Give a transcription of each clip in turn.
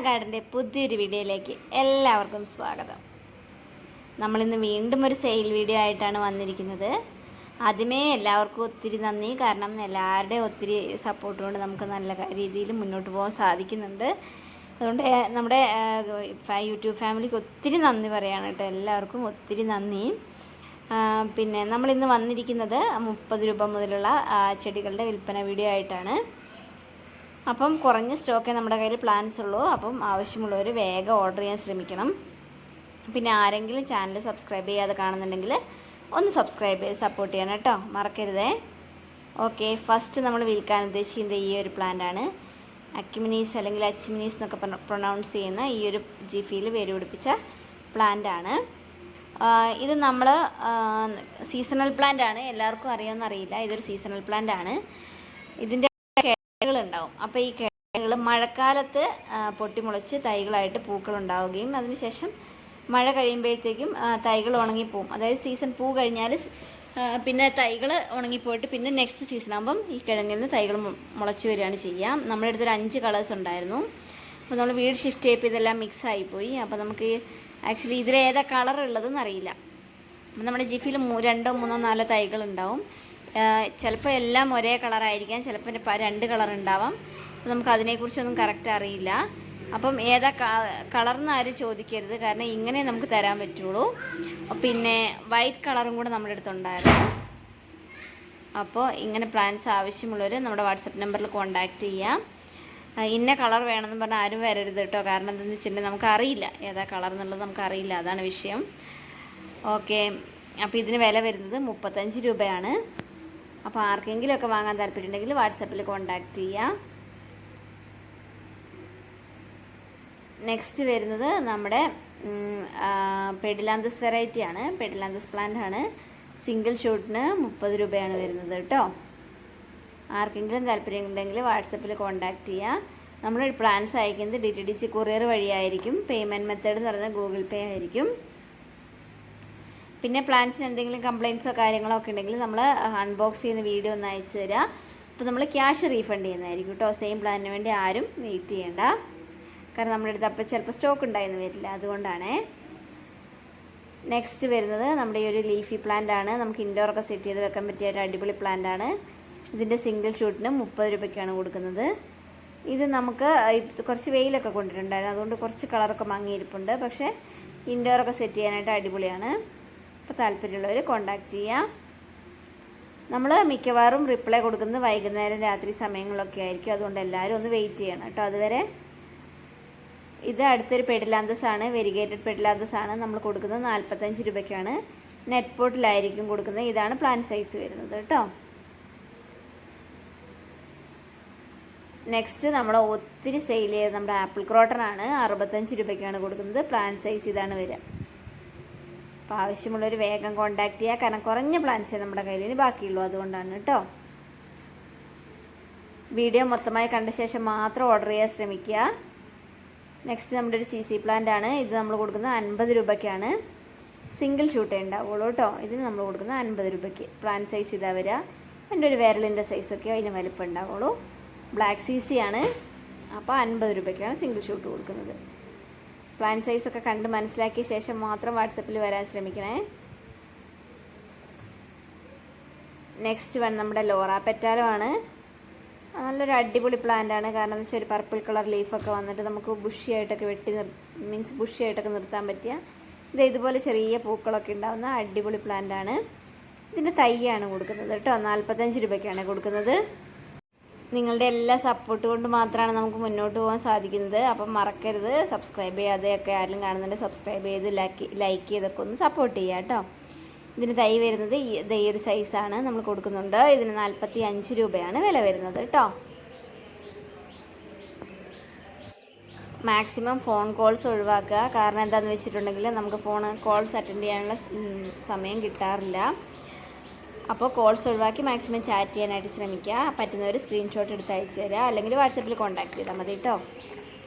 ഗാർഡൻ്റെ പുതിയൊരു വീഡിയോയിലേക്ക് എല്ലാവർക്കും സ്വാഗതം. നമ്മളിന്ന് വീണ്ടും ഒരു സെയിൽ വീഡിയോ ആയിട്ടാണ് വന്നിരിക്കുന്നത്. ആദ്യമേ എല്ലാവർക്കും ഒത്തിരി നന്ദി. കാരണം എല്ലാവരുടെയും ഒത്തിരി സപ്പോർട്ട് കൊണ്ട് നമുക്ക് നല്ല രീതിയിൽ മുന്നോട്ട് പോകാൻ സാധിക്കുന്നുണ്ട്. അതുകൊണ്ട് നമ്മുടെ യൂട്യൂബ് ഫാമിലിക്ക് ഒത്തിരി നന്ദി പറയാണ് കേട്ടോ. എല്ലാവർക്കും ഒത്തിരി നന്ദി. പിന്നെ നമ്മളിന്ന് വന്നിരിക്കുന്നത് 30 രൂപ മുതലുള്ള ചെടികളുടെ വിൽപ്പന വീഡിയോ ആയിട്ടാണ്. അപ്പം കുറഞ്ഞ സ്റ്റോക്കേ നമ്മുടെ കയ്യിൽ പ്ലാൻസ് ഉള്ളൂ. അപ്പം ആവശ്യമുള്ളവർ വേഗം ഓർഡർ ചെയ്യാൻ ശ്രമിക്കണം. പിന്നെ ആരെങ്കിലും ചാനൽ സബ്സ്ക്രൈബ് ചെയ്യാതെ കാണുന്നുണ്ടെങ്കിൽ ഒന്ന് സബ്സ്ക്രൈബ് ചെയ്ത് സപ്പോർട്ട് ചെയ്യണം കേട്ടോ, മറക്കരുതേ. ഓക്കെ, ഫസ്റ്റ് നമ്മൾ വിൽക്കാൻ ഉദ്ദേശിക്കുന്നത് ഈ ഒരു പ്ലാന്റാണ്. അക്യുമിനീസ് അല്ലെങ്കിൽ അച്ചിമിനീസ് എന്നൊക്കെ പ്രൊനൗൺസ് ചെയ്യുന്ന ഈ ഒരു ജിഫിയിൽ വേര് പിടിപ്പിച്ച പ്ലാന്റാണ്. ഇത് നമ്മൾ സീസണൽ പ്ലാന്റ് ആണ്. എല്ലാവർക്കും അറിയാമെന്നറിയില്ല, ഇതൊരു സീസണൽ പ്ലാന്റ് ആണ്. ഇതിൻ്റെ ഉണ്ടാവും. അപ്പോൾ ഈ കിഴങ്ങുകൾ മഴക്കാലത്ത് പൊട്ടിമുളച്ച് തൈകളായിട്ട് പൂക്കൾ ഉണ്ടാവുകയും അതിനുശേഷം മഴ കഴിയുമ്പോഴത്തേക്കും തൈകൾ ഉണങ്ങിപ്പോവും. അതായത് സീസൺ പൂ കഴിഞ്ഞാൽ പിന്നെ തൈകൾ ഉണങ്ങിപ്പോയിട്ട് പിന്നെ നെക്സ്റ്റ് സീസൺ ആകുമ്പം ഈ കിഴങ്ങിൽ നിന്ന് തൈകൾ മുളച്ച് വരികയാണ് ചെയ്യുക. നമ്മുടെ അടുത്തൊരു 5 കളേഴ്സ് ഉണ്ടായിരുന്നു. അപ്പോൾ നമ്മൾ വീട് ഷിഫ്റ്റ് ചെയ്യപ്പോൾ ഇതെല്ലാം മിക്സ് ആയിപ്പോയി. അപ്പോൾ നമുക്ക് ആക്ച്വലി ഇതിലേതാ കളർ ഉള്ളതെന്ന് അറിയില്ല. അപ്പോൾ നമ്മുടെ ജിഫിയിൽ 2, 3, 4 തൈകൾ ഉണ്ടാവും. ചിലപ്പോൾ എല്ലാം ഒരേ കളറായിരിക്കാം, ചിലപ്പോൾ 2 കളർ ഉണ്ടാവാം. അപ്പോൾ നമുക്ക് അതിനെക്കുറിച്ചൊന്നും കറക്റ്റ് അറിയില്ല. അപ്പം ഏതാ കളർന്ന് ആരും ചോദിക്കരുത്, കാരണം ഇങ്ങനെ നമുക്ക് തരാൻ പറ്റുള്ളൂ. പിന്നെ വൈറ്റ് കളറും കൂടെ നമ്മുടെ അടുത്തുണ്ടായിരുന്നു. അപ്പോൾ ഇങ്ങനെ പ്ലാൻസ് ആവശ്യമുള്ളവർ നമ്മുടെ വാട്സപ്പ് നമ്പറിൽ കോൺടാക്റ്റ് ചെയ്യാം. ഇന്ന കളർ വേണമെന്ന് പറഞ്ഞാൽ ആരും വരരുത് കേട്ടോ. കാരണം എന്താണെന്ന് വെച്ചിട്ടുണ്ടെങ്കിൽ നമുക്കറിയില്ല ഏതാ കളർ എന്നുള്ളത്, നമുക്കറിയില്ല, അതാണ് വിഷയം. ഓക്കെ, അപ്പോൾ ഇതിന് വില വരുന്നത് 35 രൂപയാണ്. അപ്പോൾ ആർക്കെങ്കിലുമൊക്കെ വാങ്ങാൻ താല്പര്യമുണ്ടെങ്കിൽ വാട്സപ്പിൽ കോൺടാക്റ്റ് ചെയ്യാം. നെക്സ്റ്റ് വരുന്നത് നമ്മുടെ പെഡിലാന്തസ് വെറൈറ്റി ആണ്. പെഡിലാന്തസ് പ്ലാന്റ് ആണ്. സിംഗിൾ ഷൂട്ടിന് 30 രൂപയാണ് വരുന്നത് കേട്ടോ. ആർക്കെങ്കിലും താല്പര്യമുണ്ടെങ്കിൽ വാട്സപ്പിൽ കോൺടാക്റ്റ് ചെയ്യുക. നമ്മൾ പ്ലാൻസ് അയക്കുന്നത് DTDC കൊറിയർ വഴിയായിരിക്കും. പേയ്മെൻറ്റ് മെത്തേഡ് എന്ന് പറയുന്നത് ഗൂഗിൾ പേ ആയിരിക്കും. പിന്നെ പ്ലാൻസിന് എന്തെങ്കിലും കംപ്ലയിൻസോ കാര്യങ്ങളോ ഒക്കെ ഉണ്ടെങ്കിൽ നമ്മൾ അൺബോക്സ് ചെയ്യുന്ന വീഡിയോ ഒന്ന് അയച്ചു തരിക. അപ്പോൾ നമ്മൾ ക്യാഷ് റീഫണ്ട് ചെയ്യുന്നതായിരിക്കും കേട്ടോ. സെയിം പ്ലാനിന് വേണ്ടി ആരും വെയിറ്റ് ചെയ്യേണ്ട. കാരണം നമ്മുടെ അടുത്ത് അപ്പോൾ ചിലപ്പോൾ സ്റ്റോക്ക് ഉണ്ടായെന്ന് വരില്ല, അതുകൊണ്ടാണ്. നെക്സ്റ്റ് വരുന്നത് നമ്മുടെ ഈ ഒരു ലീഫി പ്ലാന്റ് ആണ്. നമുക്ക് ഇൻഡോറൊക്കെ സെറ്റ് ചെയ്ത് വെക്കാൻ പറ്റിയ ഒരു അടിപൊളി പ്ലാന്റ് ആണ്. ഇതിൻ്റെ സിംഗിൾ ഷൂട്ടിന് 30 രൂപയ്ക്കാണ് കൊടുക്കുന്നത്. ഇത് നമുക്ക് കുറച്ച് വെയിലൊക്കെ കൊണ്ടിട്ടുണ്ടായിരുന്നു, അതുകൊണ്ട് കുറച്ച് കളറൊക്കെ മങ്ങിയിരിപ്പുണ്ട്. പക്ഷേ ഇൻഡോറൊക്കെ സെറ്റ് ചെയ്യാനായിട്ട് അടിപൊളിയാണ്. അപ്പോൾ താല്പര്യമുള്ളവർ കോൺടാക്റ്റ് ചെയ്യാം. നമ്മൾ മിക്കവാറും റിപ്ലൈ കൊടുക്കുന്നത് വൈകുന്നേരം രാത്രി സമയങ്ങളൊക്കെ ആയിരിക്കും. അതുകൊണ്ട് എല്ലാവരും ഒന്ന് വെയിറ്റ് ചെയ്യണം കേട്ടോ അതുവരെ. ഇത് അടുത്തൊരു പെഡിലാന്തസ് ആണ്, വെരിഗേറ്റഡ് പെഡിലാന്തസ് ആണ്. നമ്മൾ കൊടുക്കുന്നത് 45 രൂപയ്ക്കാണ്. നെറ്റ് പോട്ടിലായിരിക്കും കൊടുക്കുന്നത്. ഇതാണ് പ്ലാന്റ് സൈസ് വരുന്നത് കേട്ടോ. നെക്സ്റ്റ് നമ്മൾ ഒത്തിരി സെയിൽ ചെയ്ത് നമ്മുടെ ആപ്പിൾ ക്രോട്ടൺ ആണ്. 65 രൂപയ്ക്കാണ് കൊടുക്കുന്നത്. പ്ലാന്റ് സൈസ് ഇതാണ് വരിക. അപ്പോൾ ആവശ്യമുള്ളവർ വേഗം കോൺടാക്റ്റ് ചെയ്യുക. കാരണം കുറഞ്ഞ പ്ലാൻസേ നമ്മുടെ കയ്യിൽ ബാക്കിയുള്ളൂ, അതുകൊണ്ടാണ് കേട്ടോ. വീഡിയോ മൊത്തമായി കണ്ട ശേഷം മാത്രം ഓർഡർ ചെയ്യാൻ ശ്രമിക്കുക. നെക്സ്റ്റ് നമ്മുടെ ഒരു CC പ്ലാന്റ് ആണ്. ഇത് നമ്മൾ കൊടുക്കുന്നത് 50 രൂപയ്ക്കാണ്. സിംഗിൾ ഷൂട്ടേ ഉണ്ടാവുള്ളൂ കേട്ടോ. ഇതിന് നമ്മൾ കൊടുക്കുന്നത് 50 രൂപയ്ക്ക്. പ്ലാന്റ് സൈസ് ഇതാ വരിക. എൻ്റെ ഒരു വിരലിൻ്റെ സൈസൊക്കെ അതിന് വലിപ്പം ഉണ്ടാവുള്ളൂ. ബ്ലാക്ക് CC ആണ്. അപ്പോൾ 50 രൂപയ്ക്കാണ് സിംഗിൾ ഷൂട്ട് കൊടുക്കുന്നത്. പ്ലാന്റ് സൈസൊക്കെ കണ്ട് മനസ്സിലാക്കിയ ശേഷം മാത്രം വാട്സപ്പിൽ വരാൻ ശ്രമിക്കണേ. നെക്സ്റ്റ് വൺ നമ്മുടെ ലോറ പെറ്റാലോ ആണ്. നല്ലൊരു അടിപൊളി പ്ലാന്റ് ആണ്. കാരണം എന്താ വെച്ചാൽ ഒരു പർപ്പിൾ കളർ ലീഫൊക്കെ വന്നിട്ട് നമുക്ക് ബുഷിയായിട്ടൊക്കെ ബുഷിയായിട്ടൊക്കെ നിർത്താൻ പറ്റിയ ഇതുപോലെ ചെറിയ പൂക്കളൊക്കെ ഉണ്ടാകുന്ന അടിപൊളി പ്ലാന്റ് ആണ്. ഇതിൻ്റെ തൈയാണ് കൊടുക്കുന്നത് കേട്ടോ. 45 രൂപയ്ക്കാണ് കൊടുക്കുന്നത്. നിങ്ങളുടെ എല്ലാ സപ്പോർട്ട് കൊണ്ട് മാത്രമാണ് നമുക്ക് മുന്നോട്ട് പോകാൻ സാധിക്കുന്നത്. അപ്പം മറക്കരുത്, സബ്സ്ക്രൈബ് ചെയ്യാതെയൊക്കെ ആരെങ്കിലും കാണുന്നുണ്ട് സബ്സ്ക്രൈബ് ചെയ്ത് ലൈക്ക് ചെയ്തൊക്കെ ഒന്ന് സപ്പോർട്ട് ചെയ്യുക കേട്ടോ. ഇതിന് തൈ വരുന്നത് ഈ ഒരു സൈസാണ് നമ്മൾ കൊടുക്കുന്നുണ്ട്. ഇതിന് 45 രൂപയാണ് വില വരുന്നത് കേട്ടോ. മാക്സിമം ഫോൺ കോൾസ് ഒഴിവാക്കുക. കാരണം എന്താണെന്ന് വെച്ചിട്ടുണ്ടെങ്കിൽ നമുക്ക് കോൾസ് അറ്റൻഡ് ചെയ്യാനുള്ള സമയം കിട്ടാറില്ല. അപ്പോൾ കോൾസ് ഒഴിവാക്കി മാക്സിമം ചാറ്റ് ചെയ്യാനായിട്ട് ശ്രമിക്കുക. പറ്റുന്നവർ സ്ക്രീൻഷോട്ട് എടുത്ത് അയച്ചു തരിക, അല്ലെങ്കിൽ വാട്സപ്പിൽ കോൺടാക്ട് ചെയ്താൽ മതി കേട്ടോ.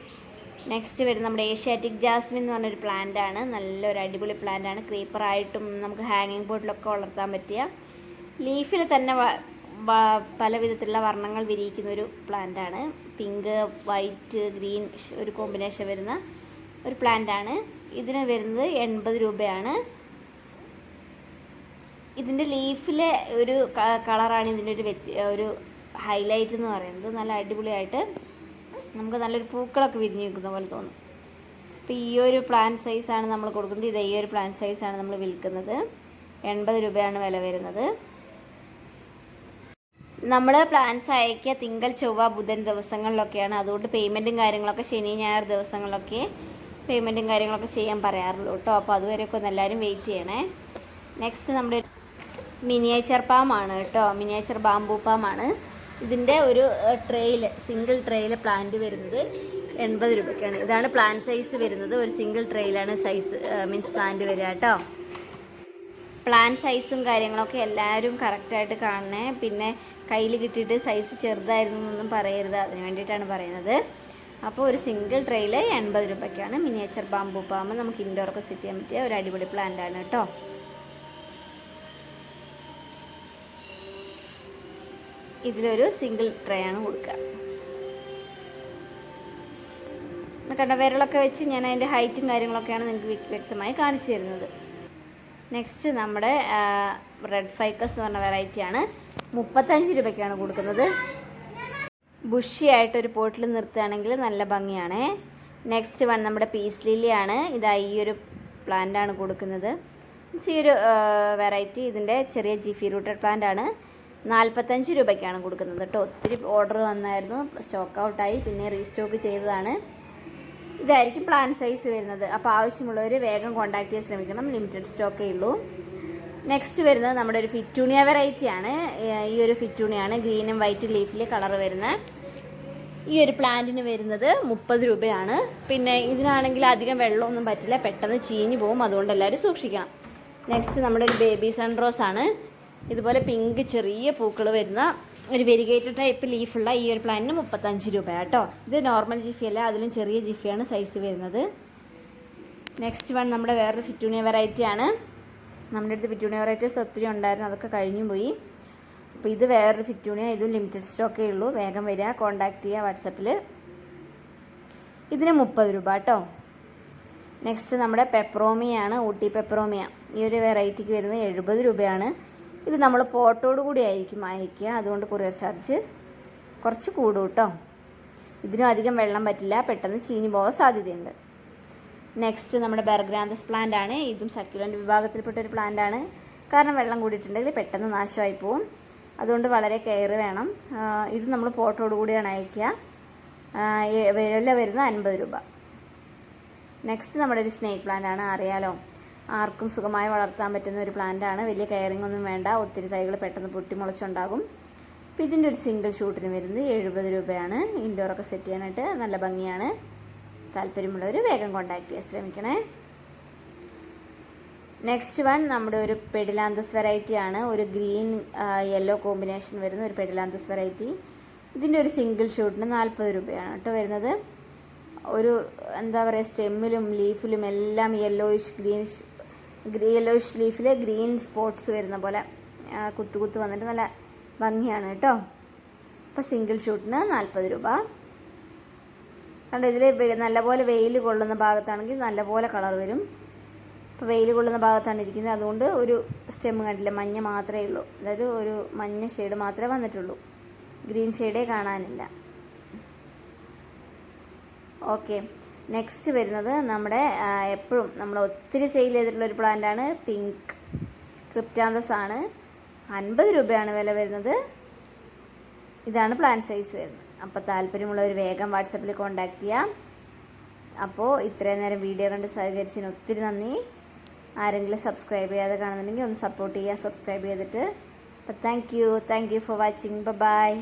നെക്സ്റ്റ് വരുന്നത് നമ്മുടെ ഏഷ്യാറ്റിക് ജാസ്മിൻ എന്ന് പറഞ്ഞൊരു പ്ലാന്റ് ആണ്. നല്ലൊരു അടിപൊളി പ്ലാന്റ് ആണ്. ക്രീപ്പറായിട്ടും നമുക്ക് ഹാങ്ങിങ് ബോട്ടിലൊക്കെ വളർത്താൻ പറ്റിയ, ലീഫിൽ തന്നെ പല വിധത്തിലുള്ള വർണ്ണങ്ങൾ വിരിയിക്കുന്ന ഒരു പ്ലാന്റാണ്. പിങ്ക്, വൈറ്റ്, ഗ്രീൻ ഒരു കോമ്പിനേഷൻ വരുന്ന ഒരു പ്ലാന്റാണ്. ഇതിന് വരുന്നത് 80 രൂപയാണ്. ഇതിൻ്റെ ലീഫിലെ ഒരു കളറാണ് ഇതിൻ്റെ ഒരു ഹൈലൈറ്റ് എന്ന് പറയുന്നത്. നല്ല അടിപൊളിയായിട്ട് നമുക്ക് നല്ലൊരു പൂക്കളൊക്കെ വിരിഞ്ഞ് നിൽക്കുന്ന പോലെ തോന്നും. അപ്പോൾ ഈ ഒരു പ്ലാന്റ് സൈസാണ് നമ്മൾ കൊടുക്കുന്നത്. ഇത് ഈ ഒരു പ്ലാന്റ് സൈസാണ് നമ്മൾ വിൽക്കുന്നത്. 80 രൂപയാണ് വില വരുന്നത്. നമ്മൾ പ്ലാൻസ് അയക്കുക തിങ്കൾ, ചൊവ്വ, ബുധൻ ദിവസങ്ങളിലൊക്കെയാണ്. അതുകൊണ്ട് പേയ്മെൻറ്റും കാര്യങ്ങളൊക്കെ ശനി, ഞായർ ദിവസങ്ങളിലൊക്കെ പേയ്മെൻറ്റും കാര്യങ്ങളൊക്കെ ചെയ്യാൻ പറയാറുള്ളൂ കേട്ടോ. അപ്പോൾ അതുവരെയൊക്കെ ഒന്ന് എല്ലാവരും വെയിറ്റ് ചെയ്യണേ. നെക്സ്റ്റ് നമ്മുടെ മിനിയേച്ചർ പാമാണ് കേട്ടോ. മിനിയേച്ചർ ബാംബൂ പാമാണ്. ഇതിൻ്റെ ഒരു ട്രേയിൽ, സിംഗിൾ ട്രേയിൽ പ്ലാന്റ് വരുന്നത് 80 രൂപയ്ക്കാണ്. ഇതാണ് പ്ലാന്റ് സൈസ് വരുന്നത്. ഒരു സിംഗിൾ ട്രേയിലാണ് സൈസ് മീൻസ് പ്ലാന്റ് വരിക കേട്ടോ. പ്ലാൻ സൈസും കാര്യങ്ങളൊക്കെ എല്ലാവരും കറക്റ്റായിട്ട് കാണണേ. പിന്നെ കയ്യിൽ കിട്ടിയിട്ട് സൈസ് ചെറുതായിരുന്നു എന്നൊന്നും പറയരുത്, അതിന് വേണ്ടിയിട്ടാണ് പറയുന്നത്. അപ്പോൾ ഒരു സിംഗിൾ ട്രേയിൽ 80 രൂപയ്ക്കാണ് മിനിയേച്ചർ ബാംബൂ പാം. നമുക്ക് ഇൻഡോറൊക്കെ സെറ്റ് ചെയ്യാൻ പറ്റിയ ഒരു അടിപൊളി പ്ലാന്റാണ് കേട്ടോ. ഇതിലൊരു സിംഗിൾ ട്രേ ആണ് കൊടുക്കുക. കണ്ട വിരലൊക്കെ വെച്ച് ഞാൻ അതിൻ്റെ ഹൈറ്റും കാര്യങ്ങളൊക്കെയാണ് നിങ്ങൾക്ക് വ്യക്തമായി കാണിച്ചു തരുന്നത്. നെക്സ്റ്റ് നമ്മുടെ റെഡ് ഫൈക്കസ് എന്ന് പറഞ്ഞ വെറൈറ്റിയാണ്. 35 രൂപയ്ക്കാണ് കൊടുക്കുന്നത്. ബുഷിയായിട്ടൊരു പോട്ടിൽ നിർത്തുകയാണെങ്കിൽ നല്ല ഭംഗിയാണ്. നെക്സ്റ്റ് വൺ നമ്മുടെ പീസ് ലില്ലിയാണ്. ഇതാ ഈ ഒരു പ്ലാന്റാണ് കൊടുക്കുന്നത്. ഈ ഒരു വെറൈറ്റി ഇതിൻ്റെ ചെറിയ ജിഫി റൂട്ടഡ് പ്ലാന്റ് ആണ്. 45 രൂപയ്ക്കാണ് കൊടുക്കുന്നത് കേട്ടോ. ഒത്തിരി ഓർഡർ വന്നായിരുന്നു, സ്റ്റോക്ക് ഔട്ടായി, പിന്നെ റീസ്റ്റോക്ക് ചെയ്തതാണ്. ഇതായിരിക്കും പ്ലാൻ സൈസ് വരുന്നത്. അപ്പോൾ ആവശ്യമുള്ളവർ വേഗം കോൺടാക്ട് ചെയ്യാൻ ശ്രമിക്കണം, ലിമിറ്റഡ് സ്റ്റോക്കേ ഉള്ളൂ. നെക്സ്റ്റ് വരുന്നത് നമ്മുടെ ഒരു ഫിറ്റൂണിയ വെറൈറ്റിയാണ്. ഈ ഒരു ഫിറ്റൂണിയാണ് ഗ്രീനും വൈറ്റ് ലീഫിൽ കളർ വരുന്ന ഈ ഒരു പ്ലാന്റിന് വരുന്നത് 30 രൂപയാണ്. പിന്നെ ഇതിനാണെങ്കിൽ അധികം വെള്ളമൊന്നും പറ്റില്ല, പെട്ടെന്ന് ചീഞ്ഞ് പോകും, അതുകൊണ്ട് എല്ലാവരും സൂക്ഷിക്കണം. നെക്സ്റ്റ് നമ്മുടെ ഒരു ബേബി സൺറോസ് ആണ്. ഇതുപോലെ പിങ്ക് ചെറിയ പൂക്കൾ വരുന്ന ഒരു വെരിഗേറ്റഡ് ടൈപ്പ് ലീഫുള്ള ഈ ഒരു പ്ലാന്റിന് 35 രൂപ കേട്ടോ. ഇത് നോർമൽ ജിഫി അല്ല, അതിലും ചെറിയ ജിഫിയാണ് സൈസ് വരുന്നത്. നെക്സ്റ്റ് വൺ നമ്മുടെ വേറൊരു ഫിറ്റൂണിയ വെറൈറ്റിയാണ്. നമ്മുടെ അടുത്ത് ഫിറ്റൂണിയ വെറൈറ്റീസ് ഒത്തിരി ഉണ്ടായിരുന്നു, അതൊക്കെ കഴിഞ്ഞു പോയി. അപ്പോൾ ഇത് വേറൊരു ഫിറ്റൂണിയ, ഇതും ലിമിറ്റഡ് സ്റ്റോക്കേ ഉള്ളൂ. വേഗം വരിക, കോൺടാക്ട് ചെയ്യുക വാട്സപ്പിൽ. ഇതിന് 30 രൂപ കേട്ടോ. നെക്സ്റ്റ് നമ്മുടെ പെപ്പറോമിയാണ്, ഊട്ടി പെപ്പറോമിയ. ഈ ഒരു വെറൈറ്റിക്ക് വരുന്നത് 70 രൂപയാണ്. ഇത് നമ്മൾ പോട്ടോട് കൂടി ആയിരിക്കും അയക്കുക, അതുകൊണ്ട് കൊറിയർ ചാർജ് കുറച്ച് കൂടും കേട്ടോ. ഇതിനും അധികം വെള്ളം പറ്റില്ല, പെട്ടെന്ന് ചീഞ്ഞ് പോകാൻ സാധ്യതയുണ്ട്. നെക്സ്റ്റ് നമ്മുടെ ബെർഗ്രാന്തസ് പ്ലാന്റ് ആണ്. ഇതും സക്യുലൻ്റ് വിഭാഗത്തിൽപ്പെട്ട ഒരു പ്ലാന്റ് ആണ്. കാരണം വെള്ളം കൂടിയിട്ടുണ്ടെങ്കിൽ പെട്ടെന്ന് നാശമായി പോവും, അതുകൊണ്ട് വളരെ കെയർ വേണം. ഇത് നമ്മൾ പോട്ടോട് കൂടിയാണ് അയക്കുക. വില വരുന്നത് 50 രൂപ. നെക്സ്റ്റ് നമ്മുടെ ഒരു സ്നേക്ക് പ്ലാന്റ് ആണ്. അറിയാലോ, ആർക്കും സുഖമായി വളർത്താൻ പറ്റുന്ന ഒരു പ്ലാന്റ് ആണ്. വലിയ കെയറിംഗ് ഒന്നും വേണ്ട, ഒത്തിരി തൈകൾ പെട്ടെന്ന് പൊട്ടിമുളച്ചുണ്ടാകും. അപ്പോൾ ഇതിൻ്റെ ഒരു സിംഗിൾ ഷൂട്ടിന് വരുന്നത് 70 രൂപയാണ്. ഇൻഡോറൊക്കെ സെറ്റ് ചെയ്യാനായിട്ട് നല്ല ഭംഗിയാണ്. താല്പര്യമുള്ളവർ വേഗം കോൺടാക്ട് ചെയ്യാൻ ശ്രമിക്കണേ. നെക്സ്റ്റ് വൺ നമ്മുടെ ഒരു പെഡിലാന്തസ് വെറൈറ്റി ആണ്. ഒരു ഗ്രീൻ യെല്ലോ കോമ്പിനേഷൻ വരുന്ന ഒരു പെഡിലാന്തസ് വെറൈറ്റി. ഇതിൻ്റെ ഒരു സിംഗിൾ ഷൂട്ടിന് 40 രൂപയാണ് കേട്ടോ വരുന്നത്. ഒരു എന്താ പറയുക, സ്റ്റെമ്മിലും ലീഫിലും എല്ലാം യെല്ലോയിഷ് ലീഫിൽ ഗ്രീൻ സ്പോട്ട്സ് വരുന്ന പോലെ കുത്തു വന്നിട്ട് നല്ല ഭംഗിയാണ് കേട്ടോ. അപ്പോൾ സിംഗിൾ ഷൂട്ടിന് 40 രൂപ. കണ്ടോ, ഇതിൽ നല്ലപോലെ വെയിൽ കൊള്ളുന്ന ഭാഗത്താണെങ്കിൽ നല്ലപോലെ കളർ വരും. ഇപ്പോൾ വെയിൽ കൊള്ളുന്ന ഭാഗത്താണ് ഇരിക്കുന്നത്, അതുകൊണ്ട് ഒരു സ്റ്റെമ്മ് കണ്ടില്ല, മഞ്ഞ മാത്രമേ ഉള്ളൂ. അതായത് ഒരു മഞ്ഞ ഷെയ്ഡ് മാത്രമേ വന്നിട്ടുള്ളൂ, ഗ്രീൻ ഷെയ്ഡേ കാണാനില്ല. ഓക്കെ, നെക്സ്റ്റ് വരുന്നത് നമ്മുടെ എപ്പോഴും നമ്മൾ ഒത്തിരി സെയിൽ ചെയ്തിട്ടുള്ളൊരു പ്ലാന്റാണ്. പിങ്ക് ക്രിപ്റ്റാന്തസ് ആണ്. 50 രൂപയാണ് വില വരുന്നത്. ഇതാണ് പ്ലാന്റ് സൈസ് വരുന്നത്. അപ്പോൾ താല്പര്യമുള്ളവർ വേഗം വാട്സപ്പിൽ കോൺടാക്ട് ചെയ്യാം. അപ്പോൾ ഇത്രയും നേരം വീഡിയോ കണ്ട് സഹകരിച്ചതിന് ഒത്തിരി നന്ദി. ആരെങ്കിലും സബ്സ്ക്രൈബ് ചെയ്യാതെ കാണുന്നുണ്ടെങ്കിൽ ഒന്ന് സപ്പോർട്ട് ചെയ്യുക, സബ്സ്ക്രൈബ് ചെയ്തിട്ട്. അപ്പോൾ thank you for watching. By.